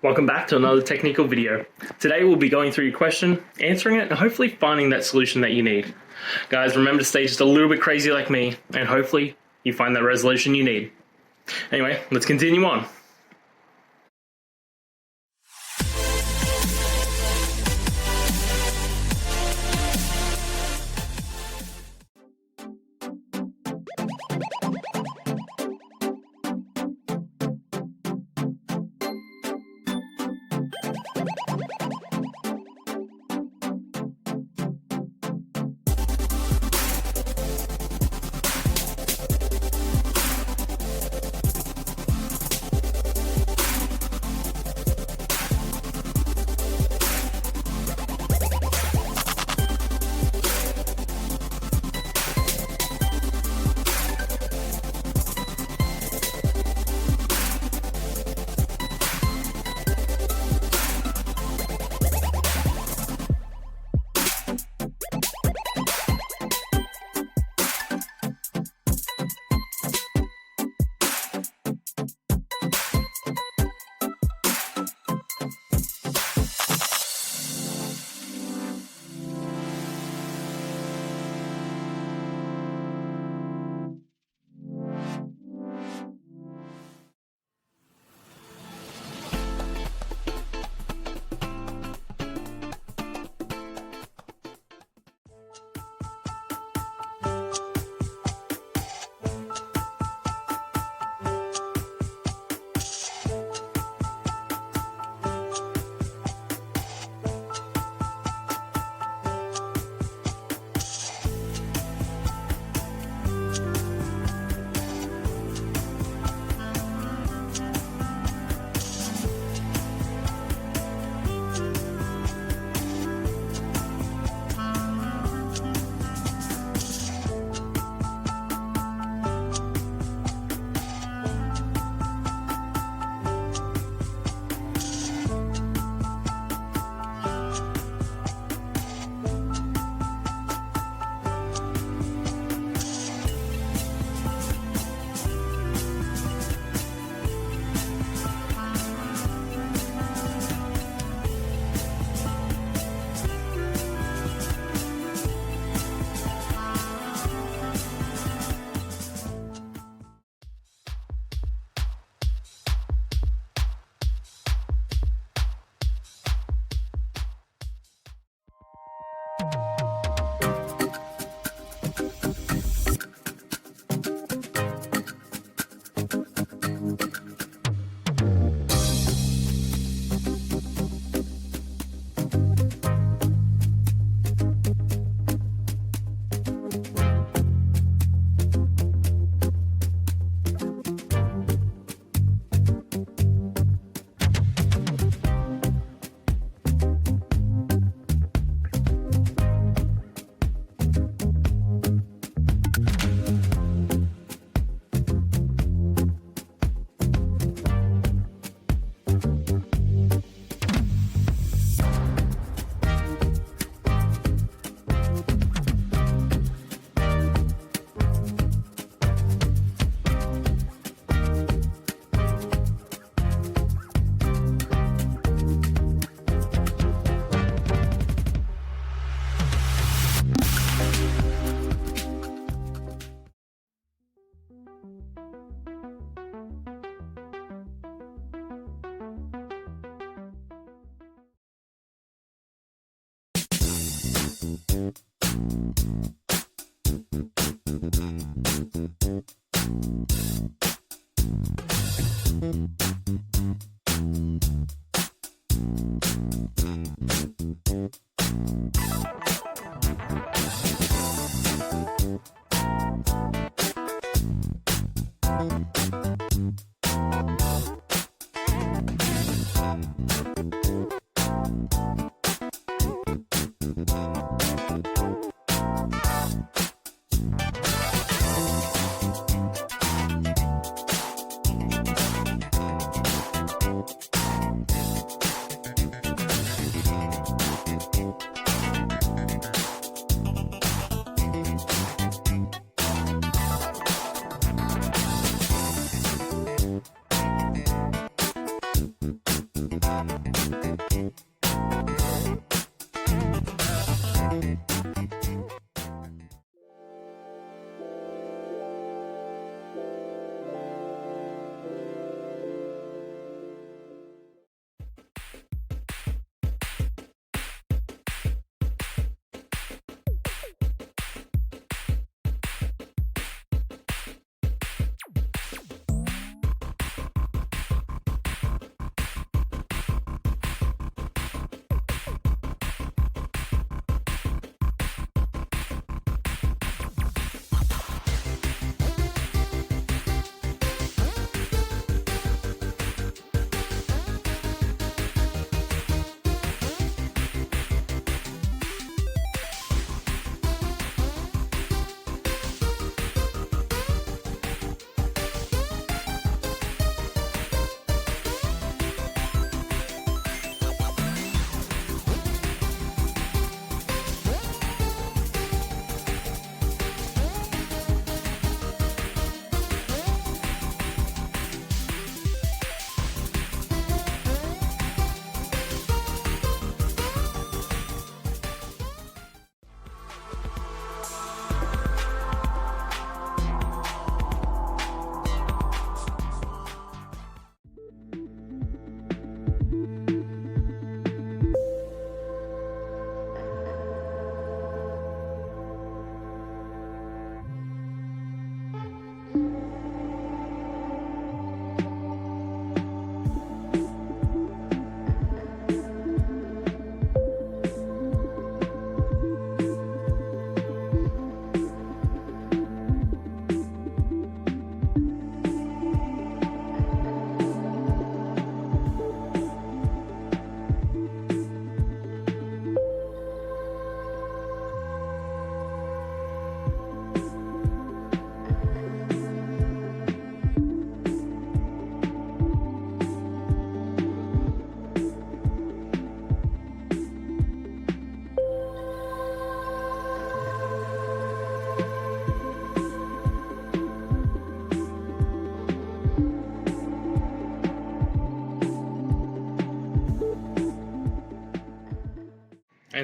Welcome back to another technical video. Today we'll be going through your question, answering it, and hopefully finding that solution that you need. Guys, remember to stay just a little bit crazy like me, and hopefully you find that resolution you need. Anyway, let's continue on.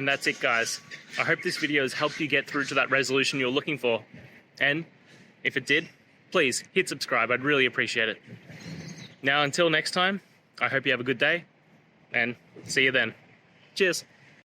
And that's it, guys. I hope this video has helped you get through to that resolution you're looking for. And if it did, please hit subscribe. I'd really appreciate it. Now, until next time, I hope you have a good day, and see you then. Cheers.